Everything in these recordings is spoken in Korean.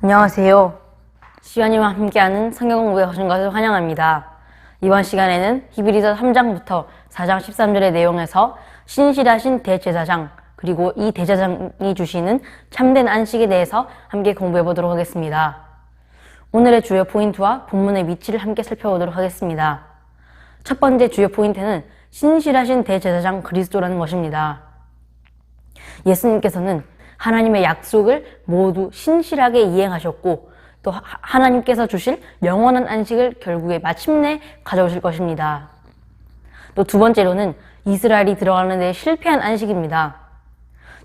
안녕하세요. 시연이와 함께하는 성경 공부에 오신 것을 환영합니다. 이번 시간에는 히브리서 3장부터 4장 13절의 내용에서 신실하신 대제사장 그리고 이 대제사장이 주시는 참된 안식에 대해서 함께 공부해 보도록 하겠습니다. 오늘의 주요 포인트와 본문의 위치를 함께 살펴보도록 하겠습니다. 첫 번째 주요 포인트는 신실하신 대제사장 그리스도라는 것입니다. 예수님께서는 하나님의 약속을 모두 신실하게 이행하셨고 또 하나님께서 주실 영원한 안식을 결국에 마침내 가져오실 것입니다. 또 두 번째로는 이스라엘이 들어가는 데 실패한 안식입니다.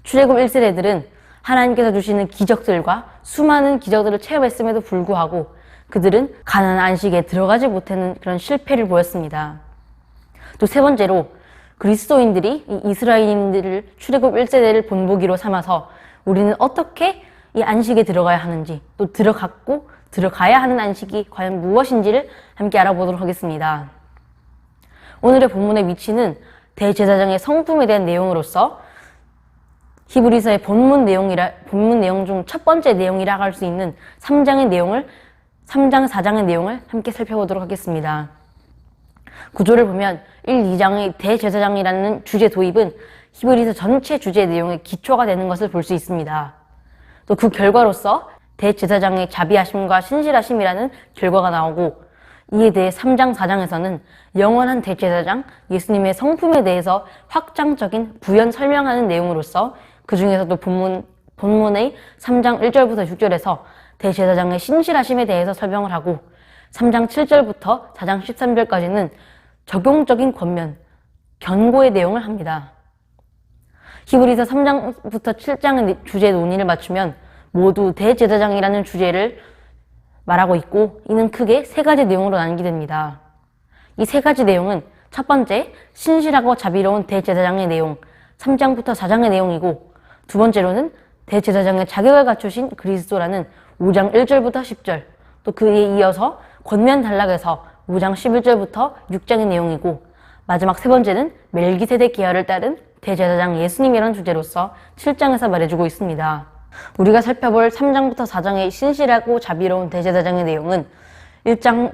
출애굽 1세대들은 하나님께서 주시는 기적들과 수많은 기적들을 체험했음에도 불구하고 그들은 가나안 안식에 들어가지 못하는 그런 실패를 보였습니다. 또 세 번째로 그리스도인들이 이 이스라엘인들을 출애굽 1세대를 본보기로 삼아서 우리는 어떻게 이 안식에 들어가야 하는지 또 들어가야 하는 안식이 과연 무엇인지를 함께 알아보도록 하겠습니다. 오늘의 본문의 위치는 대제사장의 성품에 대한 내용으로서 히브리서의 본문 내용 중 첫 번째 내용이라고 할 수 있는 3장, 4장의 내용을 함께 살펴보도록 하겠습니다. 구조를 보면 1, 2장의 대제사장이라는 주제 도입은 히브리서 전체 주제 내용의 기초가 되는 것을 볼 수 있습니다. 또 그 결과로서 대제사장의 자비하심과 신실하심이라는 결과가 나오고 이에 대해 3장, 4장에서는 영원한 대제사장 예수님의 성품에 대해서 확장적인 부연 설명하는 내용으로서 그 중에서도 본문의 3장 1절부터 6절에서 대제사장의 신실하심에 대해서 설명을 하고 3장 7절부터 4장 13절까지는 적용적인 권면, 견고의 내용을 합니다. 히브리서 3장부터 7장의 주제 논의를 맞추면 모두 대제사장이라는 주제를 말하고 있고 이는 크게 세 가지 내용으로 나뉘게 됩니다. 이 세 가지 내용은 첫 번째, 신실하고 자비로운 대제사장의 내용, 3장부터 4장의 내용이고 두 번째로는 대제사장의 자격을 갖추신 그리스도라는 5장 1절부터 10절, 또 그에 이어서 권면 단락에서 5장 11절부터 6장의 내용이고 마지막 세 번째는 멜기세덱 계열을 따른 대제사장 예수님이라는 주제로서 7장에서 말해주고 있습니다. 우리가 살펴볼 3장부터 4장의 신실하고 자비로운 대제사장의 내용은 3장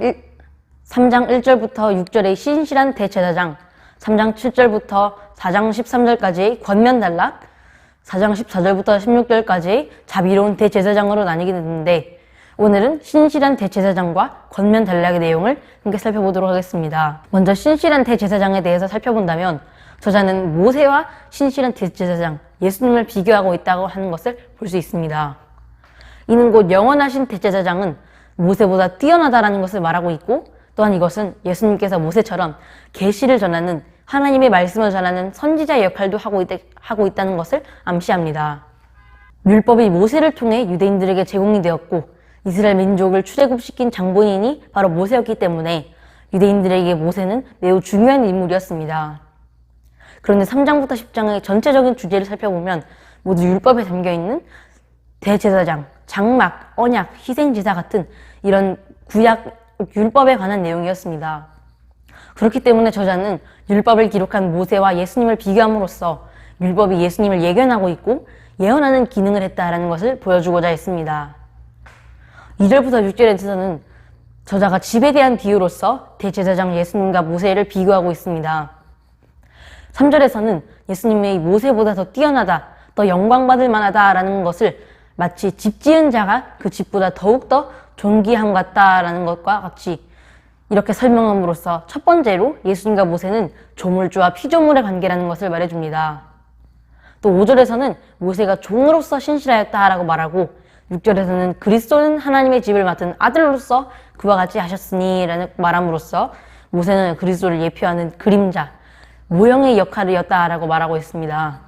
1절부터 6절의 신실한 대제사장, 3장 7절부터 4장 13절까지의 권면 단락, 4장 14절부터 16절까지의 자비로운 대제사장으로 나뉘게 되는데 오늘은 신실한 대제사장과 권면 단락의 내용을 함께 살펴보도록 하겠습니다. 먼저 신실한 대제사장에 대해서 살펴본다면 저자는 모세와 신실한 대제사장 예수님을 비교하고 있다고 하는 것을 볼 수 있습니다. 이는 곧 영원하신 대제사장은 모세보다 뛰어나다라는 것을 말하고 있고 또한 이것은 예수님께서 모세처럼 계시를 전하는 하나님의 말씀을 전하는 선지자의 역할도 하고 있다는 것을 암시합니다. 율법이 모세를 통해 유대인들에게 제공이 되었고 이스라엘 민족을 출애굽시킨 장본인이 바로 모세였기 때문에 유대인들에게 모세는 매우 중요한 인물이었습니다. 그런데 3장부터 10장의 전체적인 주제를 살펴보면 모두 율법에 담겨있는 대제사장, 장막, 언약, 희생제사 같은 이런 구약 율법에 관한 내용이었습니다. 그렇기 때문에 저자는 율법을 기록한 모세와 예수님을 비교함으로써 율법이 예수님을 예견하고 있고 예언하는 기능을 했다라는 것을 보여주고자 했습니다. 2절부터 6절에서는 저자가 집에 대한 비유로서 대제사장 예수님과 모세를 비교하고 있습니다. 3절에서는 예수님이 모세보다 더 뛰어나다, 더 영광받을 만하다라는 것을 마치 집 지은 자가 그 집보다 더욱더 존귀함 같다라는 것과 같이 이렇게 설명함으로써 첫 번째로 예수님과 모세는 조물주와 피조물의 관계라는 것을 말해줍니다. 또 5절에서는 모세가 종으로서 신실하였다라고 말하고 6절에서는 그리스도는 하나님의 집을 맡은 아들로서 그와 같이 하셨으니 라는 말함으로써 모세는 그리스도를 예표하는 그림자, 모형의 역할이었다라고 말하고 있습니다.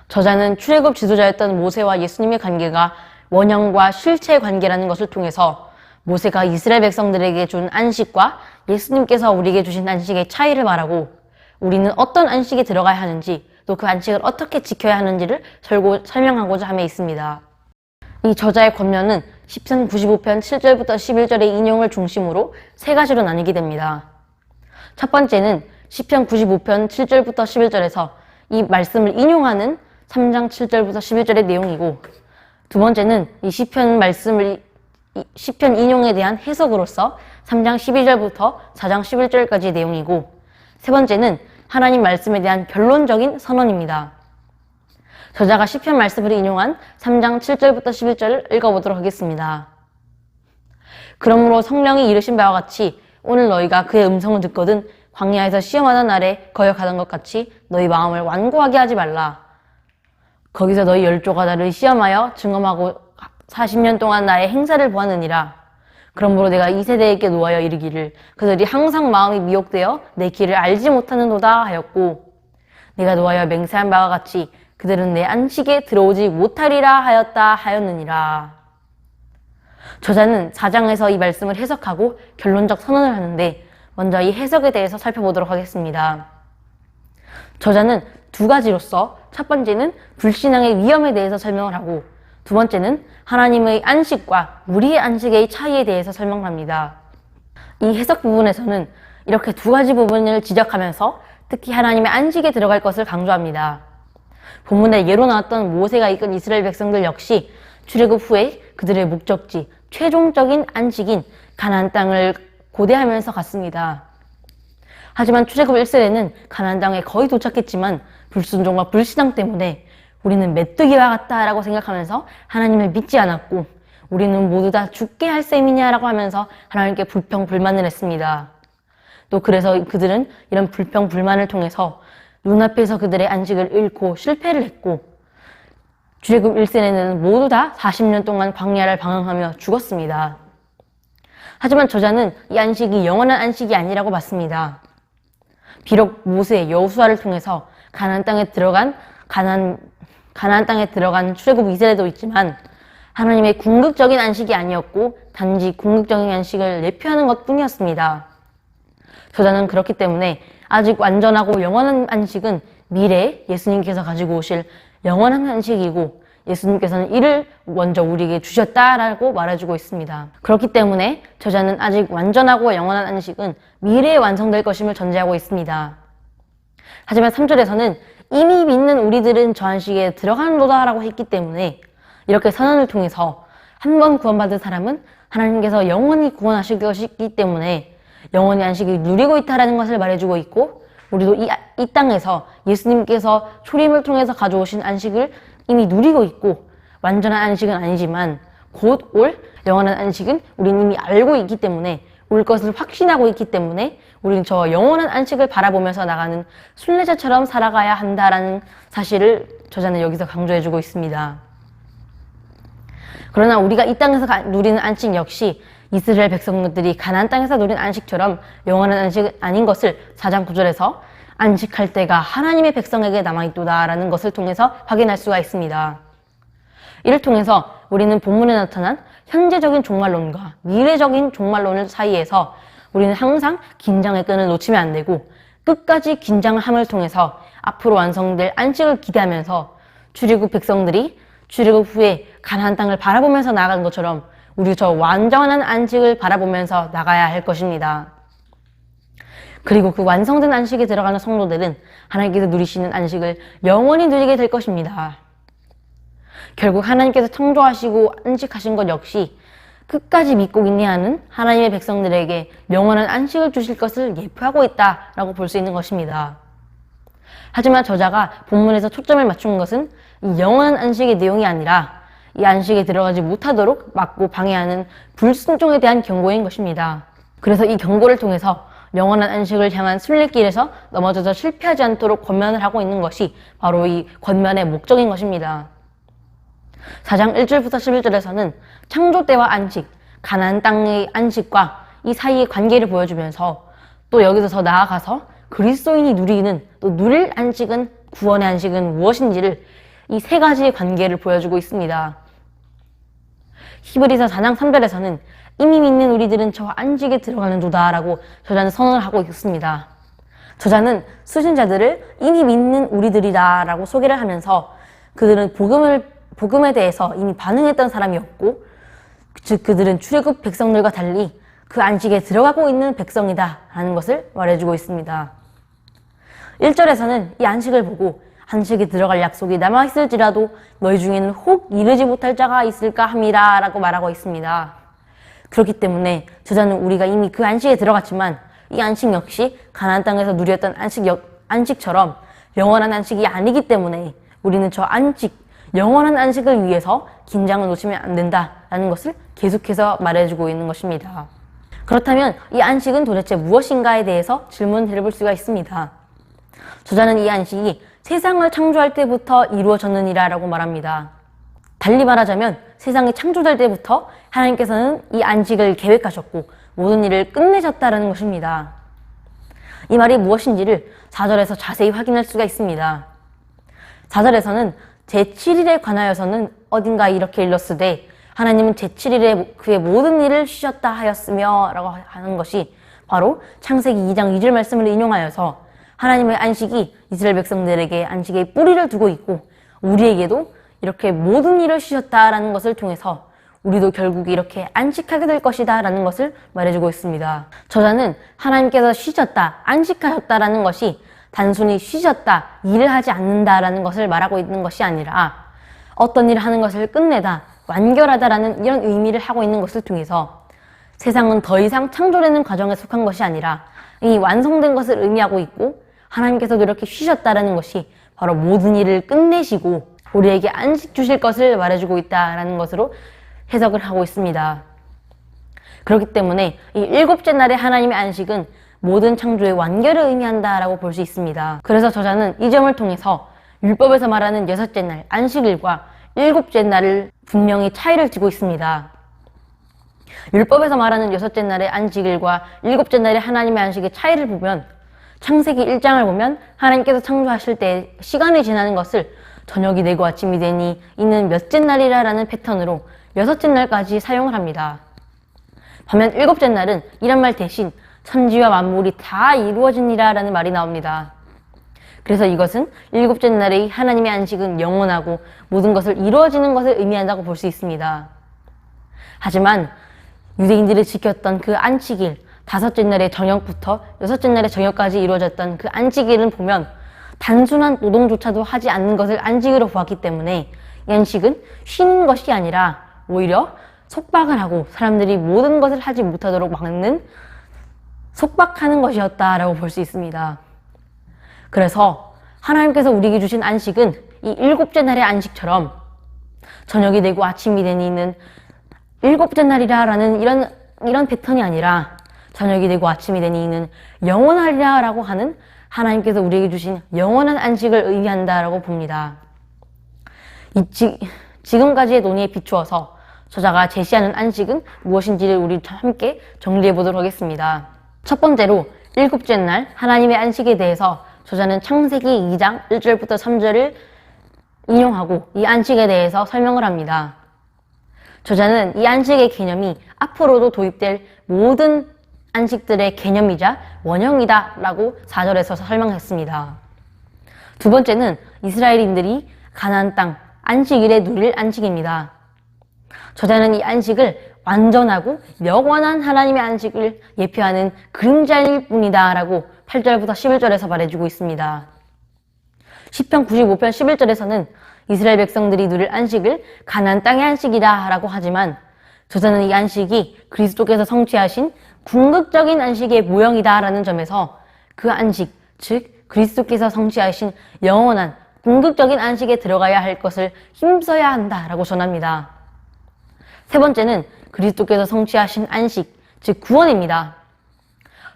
저자는 출애굽 지도자였던 모세와 예수님의 관계가 원형과 실체의 관계라는 것을 통해서 모세가 이스라엘 백성들에게 준 안식과 예수님께서 우리에게 주신 안식의 차이를 말하고 우리는 어떤 안식에 들어가야 하는지 또 그 안식을 어떻게 지켜야 하는지를 설명하고자 함에 있습니다. 이 저자의 권면은 시편 95편 7절부터 11절의 인용을 중심으로 세 가지로 나뉘게 됩니다. 첫 번째는 시편 95편 7절부터 11절에서 이 말씀을 인용하는 3장 7절부터 11절의 내용이고 두 번째는 이 시편 말씀을 시편 인용에 대한 해석으로서 3장 12절부터 4장 11절까지의 내용이고, 세 번째는 하나님 말씀에 대한 결론적인 선언입니다. 저자가 시편 말씀을 인용한 3장 7절부터 11절을 읽어보도록 하겠습니다. 그러므로 성령이 이르신 바와 같이 오늘 너희가 그의 음성을 듣거든 광야에서 시험하던 날에 거역하던 것 같이 너희 마음을 완고하게 하지 말라. 거기서 너희 열조가 나를 시험하여 증언하고 40년 동안 나의 행사를 보았느니라. 그러므로 내가 이 세대에게 노하여 이르기를 그들이 항상 마음이 미혹되어 내 길을 알지 못하는도다 하였고, 내가 노하여 맹세한 바와 같이 그들은 내 안식에 들어오지 못하리라 하였다 하였느니라. 저자는 4장에서 이 말씀을 해석하고 결론적 선언을 하는데, 먼저 이 해석에 대해서 살펴보도록 하겠습니다. 저자는 두 가지로서 첫 번째는 불신앙의 위험에 대해서 설명을 하고, 두 번째는 하나님의 안식과 우리의 안식의 차이에 대해서 설명을 합니다. 이 해석 부분에서는 이렇게 두 가지 부분을 지적하면서 특히 하나님의 안식에 들어갈 것을 강조합니다. 본문에 예로 나왔던 모세가 이끈 이스라엘 백성들 역시 출애굽 후에 그들의 목적지, 최종적인 안식인 가나안 땅을 고대하면서 갔습니다. 하지만 출애굽 1세대는 가나안 땅에 거의 도착했지만 불순종과 불신앙 때문에 우리는 메뚜기와 같다라고 생각하면서 하나님을 믿지 않았고, 우리는 모두 다 죽게 할 셈이냐라고 하면서 하나님께 불평불만을 했습니다. 또 그래서 그들은 이런 불평불만을 통해서 눈앞에서 그들의 안식을 잃고 실패를 했고, 출애굽 1세대는 모두 다 40년 동안 광야를 방황하며 죽었습니다. 하지만 저자는 이 안식이 영원한 안식이 아니라고 봤습니다. 비록 모세, 여호수아를 통해서 가나안 땅에 들어간 출애굽 2세대도 있지만 하나님의 궁극적인 안식이 아니었고 단지 궁극적인 안식을 내표하는 것뿐이었습니다. 저자는 그렇기 때문에 아직 완전하고 영원한 안식은 미래에 예수님께서 가지고 오실 영원한 안식이고, 예수님께서는 이를 먼저 우리에게 주셨다라고 말해주고 있습니다. 그렇기 때문에 저자는 아직 완전하고 영원한 안식은 미래에 완성될 것임을 전제하고 있습니다. 하지만 3절에서는 이미 믿는 우리들은 저 안식에 들어가는도다 라고 했기 때문에 이렇게 선언을 통해서 한 번 구원받은 사람은 하나님께서 영원히 구원하실 것이기 때문에 영원히 안식을 누리고 있다는 것을 말해주고 있고, 우리도 이 땅에서 예수님께서 초림을 통해서 가져오신 안식을 이미 누리고 있고, 완전한 안식은 아니지만 곧 올 영원한 안식은 우리는 이미 알고 있기 때문에, 올 것을 확신하고 있기 때문에 우리는 저 영원한 안식을 바라보면서 나가는 순례자처럼 살아가야 한다라는 사실을 저자는 여기서 강조해주고 있습니다. 그러나 우리가 이 땅에서 누리는 안식 역시 이스라엘 백성들이 가나안 땅에서 누린 안식처럼 영원한 안식은 아닌 것을 4장 9절에서 안식할 때가 하나님의 백성에게 남아있도다라는 것을 통해서 확인할 수가 있습니다. 이를 통해서 우리는 본문에 나타난 현재적인 종말론과 미래적인 종말론 사이에서 우리는 항상 긴장의 끈을 놓치면 안 되고, 끝까지 긴장함을 통해서 앞으로 완성될 안식을 기대하면서 출애굽 백성들이 출애굽 후에 가나안 땅을 바라보면서 나아가는 것처럼 우리 저 완전한 안식을 바라보면서 나가야 할 것입니다. 그리고 그 완성된 안식에 들어가는 성도들은 하나님께서 누리시는 안식을 영원히 누리게 될 것입니다. 결국 하나님께서 창조하시고 안식하신 것 역시 끝까지 믿고 인내하는 하나님의 백성들에게 영원한 안식을 주실 것을 예표하고 있다라고 볼 수 있는 것입니다. 하지만 저자가 본문에서 초점을 맞춘 것은 이 영원한 안식의 내용이 아니라 이 안식에 들어가지 못하도록 막고 방해하는 불순종에 대한 경고인 것입니다. 그래서 이 경고를 통해서 영원한 안식을 향한 순례길에서 넘어져서 실패하지 않도록 권면을 하고 있는 것이 바로 이 권면의 목적인 것입니다. 4장 1절부터 11절에서는 창조 때와 안식, 가나안 땅의 안식과 이 사이의 관계를 보여주면서, 또 여기서 더 나아가서 그리스도인이 누리는, 또 누릴 안식은, 구원의 안식은 무엇인지를 이 세 가지의 관계를 보여주고 있습니다. 히브리서 4장 3절에서는 이미 믿는 우리들은 저 안식에 들어가는 도다라고 저자는 선언을 하고 있습니다. 저자는 수신자들을 이미 믿는 우리들이다라고 소개를 하면서 그들은 복음에 대해서 이미 반응했던 사람이었고, 즉 그들은 출애굽 백성들과 달리 그 안식에 들어가고 있는 백성이다라는 것을 말해주고 있습니다. 1절에서는 이 안식을 보고 안식에 들어갈 약속이 남아있을지라도 너희 중에는 혹 이르지 못할 자가 있을까 함이라 라고 말하고 있습니다. 그렇기 때문에 저자는 우리가 이미 그 안식에 들어갔지만 이 안식 역시 가나안 땅에서 누렸던 안식처럼 영원한 안식이 아니기 때문에 우리는 저 영원한 안식을 위해서 긴장을 놓치면 안 된다라는 것을 계속해서 말해주고 있는 것입니다. 그렇다면 이 안식은 도대체 무엇인가에 대해서 질문을 해볼 수가 있습니다. 저자는 이 안식이 세상을 창조할 때부터 이루어졌느니라 라고 말합니다. 달리 말하자면 세상이 창조될 때부터 하나님께서는 이 안식을 계획하셨고 모든 일을 끝내셨다라는 것입니다. 이 말이 무엇인지를 4절에서 자세히 확인할 수가 있습니다. 4절에서는 제7일에 관하여서는 어딘가 이렇게 일렀으되 하나님은 제7일에 그의 모든 일을 쉬셨다 하였으며 라고 하는 것이 바로 창세기 2장 2절 말씀을 인용하여서 하나님의 안식이 이스라엘 백성들에게 안식의 뿌리를 두고 있고 우리에게도 이렇게 모든 일을 쉬셨다라는 것을 통해서 우리도 결국 이렇게 안식하게 될 것이다 라는 것을 말해주고 있습니다. 저자는 하나님께서 쉬셨다, 안식하셨다라는 것이 단순히 쉬셨다, 일을 하지 않는다라는 것을 말하고 있는 것이 아니라 어떤 일을 하는 것을 끝내다, 완결하다라는 이런 의미를 하고 있는 것을 통해서 세상은 더 이상 창조되는 과정에 속한 것이 아니라 이 완성된 것을 의미하고 있고 하나님께서도 이렇게 쉬셨다라는 것이 바로 모든 일을 끝내시고 우리에게 안식 주실 것을 말해주고 있다라는 것으로 해석을 하고 있습니다. 그렇기 때문에 이 일곱째 날의 하나님의 안식은 모든 창조의 완결을 의미한다라고 볼 수 있습니다. 그래서 저자는 이 점을 통해서 율법에서 말하는 여섯째 날 안식일과 일곱째 날을 분명히 차이를 두고 있습니다. 율법에서 말하는 여섯째 날의 안식일과 일곱째 날의 하나님의 안식의 차이를 보면 창세기 1장을 보면 하나님께서 창조하실 때 시간이 지나는 것을 저녁이 되고 아침이 되니 이는 몇째 날이라 라는 패턴으로 여섯째 날까지 사용을 합니다. 반면 일곱째 날은 이란 말 대신 천지와 만물이 다 이루어지니라 라는 말이 나옵니다. 그래서 이것은 일곱째 날의 하나님의 안식은 영원하고 모든 것을 이루어지는 것을 의미한다고 볼 수 있습니다. 하지만 유대인들이 지켰던 그 안식일, 다섯째 날의 저녁부터 여섯째 날의 저녁까지 이루어졌던 그 안식일은 보면 단순한 노동조차도 하지 않는 것을 안식으로 보았기 때문에 이 안식은 쉬는 것이 아니라 오히려 속박을 하고 사람들이 모든 것을 하지 못하도록 막는 속박하는 것이었다라고 볼 수 있습니다. 그래서 하나님께서 우리에게 주신 안식은 이 일곱째 날의 안식처럼 저녁이 되고 아침이 되니는 일곱째 날이라 라는 이런 패턴이 아니라 저녁이 되고 아침이 되니는 영원하리라 라고 하는 하나님께서 우리에게 주신 영원한 안식을 의미한다라고 봅니다. 지금까지의 논의에 비추어서 저자가 제시하는 안식은 무엇인지를 우리 함께 정리해 보도록 하겠습니다. 첫 번째로 일곱째 날 하나님의 안식에 대해서 저자는 창세기 2장 1절부터 3절을 인용하고 이 안식에 대해서 설명을 합니다. 저자는 이 안식의 개념이 앞으로도 도입될 모든 안식들의 개념이자 원형이다 라고 4절에서 설명했습니다. 두 번째는 이스라엘인들이 가나안 땅 안식일에 누릴 안식입니다. 저자는 이 안식을 완전하고 영원한 하나님의 안식을 예표하는 그림자일 뿐이다 라고 8절부터 11절에서 말해주고 있습니다. 시편 95편 11절에서는 이스라엘 백성들이 누릴 안식을 가나안 땅의 안식이다 라고 하지만 저자는 이 안식이 그리스도께서 성취하신 궁극적인 안식의 모형이다 라는 점에서 그 안식, 즉 그리스도께서 성취하신 영원한 궁극적인 안식에 들어가야 할 것을 힘써야 한다 라고 전합니다. 세 번째는 그리스도께서 성취하신 안식, 즉 구원입니다.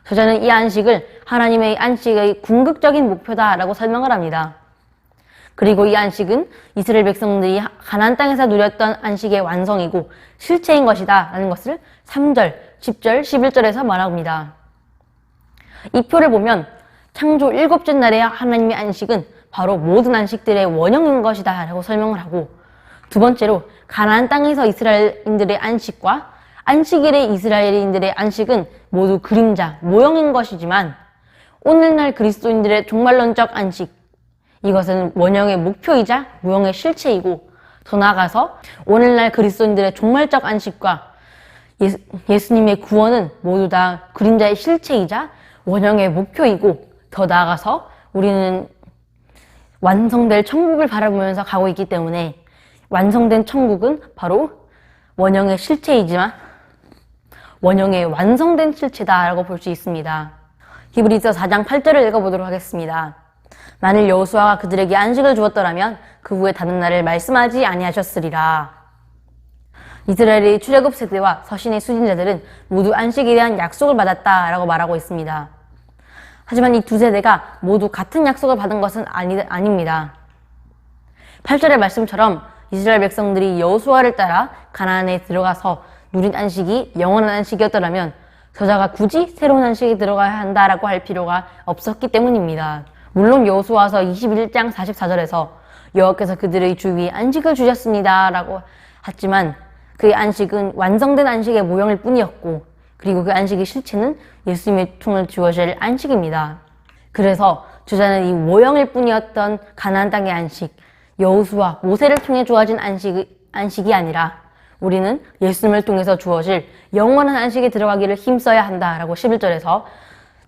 저자는 이 안식을 하나님의 안식의 궁극적인 목표다 라고 설명을 합니다. 그리고 이 안식은 이스라엘 백성들이 가나안 땅에서 누렸던 안식의 완성이고 실체인 것이다 라는 것을 3절, 10절, 11절에서 말합니다. 이 표를 보면 창조 일곱째 날의 하나님의 안식은 바로 모든 안식들의 원형인 것이다 라고 설명을 하고 두 번째로 가나안 땅에서 이스라엘인들의 안식과 안식일의 이스라엘인들의 안식은 모두 그림자, 모형인 것이지만 오늘날 그리스도인들의 종말론적 안식, 이것은 원형의 목표이자 모형의 실체이고 더 나아가서 오늘날 그리스도인들의 종말적 안식과 예수님의 구원은 모두 다 그림자의 실체이자 원형의 목표이고 더 나아가서 우리는 완성될 천국을 바라보면서 가고 있기 때문에 완성된 천국은 바로 원형의 실체이지만 원형의 완성된 실체다라고 볼 수 있습니다. 히브리서 4장 8절을 읽어보도록 하겠습니다. 만일 여호수아가 그들에게 안식을 주었더라면 그 후에 다른 날을 말씀하지 아니하셨으리라. 이스라엘의 출애굽 세대와 서신의 수신자들은 모두 안식에 대한 약속을 받았다라고 말하고 있습니다. 하지만 이 두 세대가 모두 같은 약속을 받은 것은 아닙니다. 8절의 말씀처럼 이스라엘 백성들이 여호수아를 따라 가나안에 들어가서 누린 안식이 영원한 안식이었더라면 저자가 굳이 새로운 안식에 들어가야 한다라고 할 필요가 없었기 때문입니다. 물론 여호수아서 21장 44절에서 여호와께서 그들의 주 위에 안식을 주셨습니다 라고 했지만 그 안식은 완성된 안식의 모형일 뿐이었고, 그리고 그 안식의 실체는 예수님의 통을 주어질 안식입니다. 그래서 저자는 이 모형일 뿐이었던 가나안 땅의 안식, 여호수아, 모세를 통해 주어진 안식이 아니라 우리는 예수님을 통해서 주어질 영원한 안식에 들어가기를 힘써야 한다라고 11절에서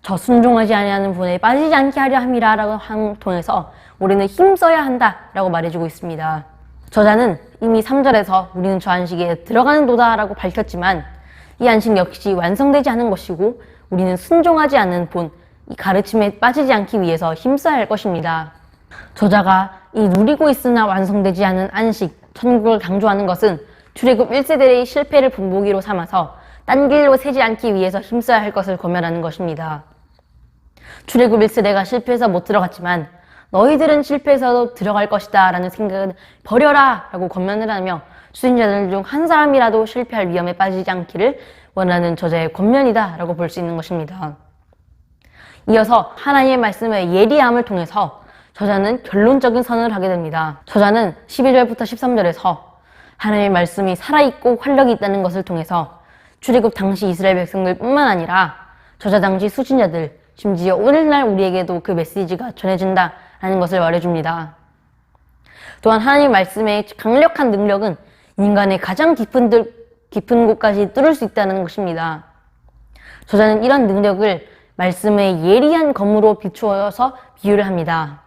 저 순종하지 아니하는 분에 빠지지 않게 하려 함이라 라고 통해서 우리는 힘써야 한다라고 말해주고 있습니다. 저자는 이미 3절에서 우리는 저 안식에 들어가는 도다 라고 밝혔지만 이 안식 역시 완성되지 않은 것이고 우리는 순종하지 않는 본, 이 가르침에 빠지지 않기 위해서 힘써야 할 것입니다. 저자가 이 누리고 있으나 완성되지 않은 안식, 천국을 강조하는 것은 출애굽 1세대의 실패를 본보기로 삼아서 딴 길로 새지 않기 위해서 힘써야 할 것을 권면하는 것입니다. 출애굽 1세대가 실패해서 못 들어갔지만 너희들은 실패해서도 들어갈 것이다 라는 생각은 버려라 라고 권면을 하며 수신자들 중 한 사람이라도 실패할 위험에 빠지지 않기를 원하는 저자의 권면이다 라고 볼 수 있는 것입니다. 이어서 하나님의 말씀의 예리함을 통해서 저자는 결론적인 선언을 하게 됩니다. 저자는 12절부터 13절에서 하나님의 말씀이 살아있고 활력이 있다는 것을 통해서 출애굽 당시 이스라엘 백성들뿐만 아니라 저자 당시 수신자들, 심지어 오늘날 우리에게도 그 메시지가 전해진다라는 것을 말해줍니다. 또한 하나님 말씀의 강력한 능력은 인간의 가장 깊은 곳까지 뚫을 수 있다는 것입니다. 저자는 이런 능력을 말씀의 예리한 검으로 비추어서 비유를 합니다.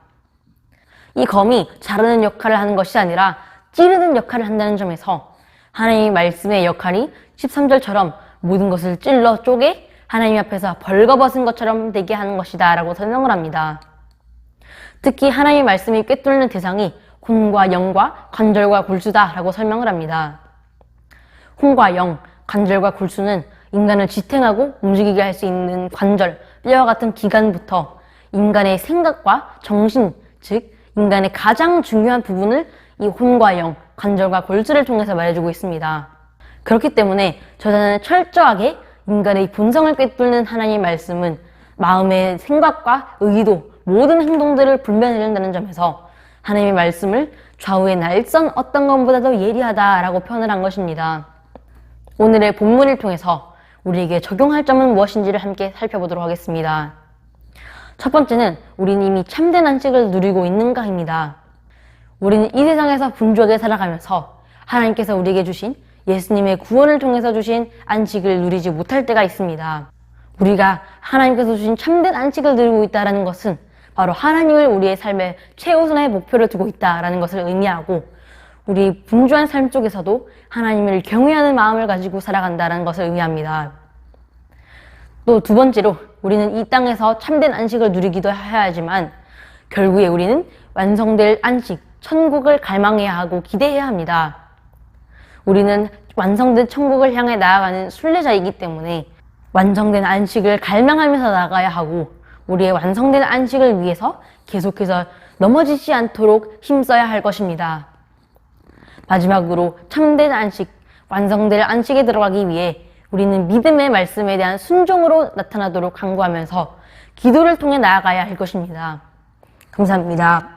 이 검이 자르는 역할을 하는 것이 아니라 찌르는 역할을 한다는 점에서 하나님의 말씀의 역할이 13절처럼 모든 것을 찔러 쪼개 하나님 앞에서 벌거벗은 것처럼 되게 하는 것이다 라고 설명을 합니다. 특히 하나님의 말씀이 꿰뚫는 대상이 혼과 영과 관절과 골수다 라고 설명을 합니다. 혼과 영, 관절과 골수는 인간을 지탱하고 움직이게 할 수 있는 관절, 뼈와 같은 기관부터 인간의 생각과 정신, 즉 인간의 가장 중요한 부분을 이 혼과 영, 관절과 골수를 통해서 말해주고 있습니다. 그렇기 때문에 저자는 철저하게 인간의 본성을 꿰뚫는 하나님의 말씀은 마음의 생각과 의도, 모든 행동들을 분별해준다는 점에서 하나님의 말씀을 좌우의 날선 어떤 것보다도 예리하다라고 표현을 한 것입니다. 오늘의 본문을 통해서 우리에게 적용할 점은 무엇인지를 함께 살펴보도록 하겠습니다. 첫 번째는 우리는 이미 참된 안식을 누리고 있는가입니다. 우리는 이 세상에서 분주하게 살아가면서 하나님께서 우리에게 주신 예수님의 구원을 통해서 주신 안식을 누리지 못할 때가 있습니다. 우리가 하나님께서 주신 참된 안식을 누리고 있다는 것은 바로 하나님을 우리의 삶의 최우선의 목표로 두고 있다는 것을 의미하고 우리 분주한 삶 속에서도 하나님을 경외하는 마음을 가지고 살아간다는 것을 의미합니다. 또 두 번째로 우리는 이 땅에서 참된 안식을 누리기도 해야 하지만 결국에 우리는 완성될 안식, 천국을 갈망해야 하고 기대해야 합니다. 우리는 완성된 천국을 향해 나아가는 순례자이기 때문에 완성된 안식을 갈망하면서 나아가야 하고 우리의 완성된 안식을 위해서 계속해서 넘어지지 않도록 힘써야 할 것입니다. 마지막으로 참된 안식, 완성될 안식에 들어가기 위해 우리는 믿음의 말씀에 대한 순종으로 나타나도록 강구하면서 기도를 통해 나아가야 할 것입니다. 감사합니다.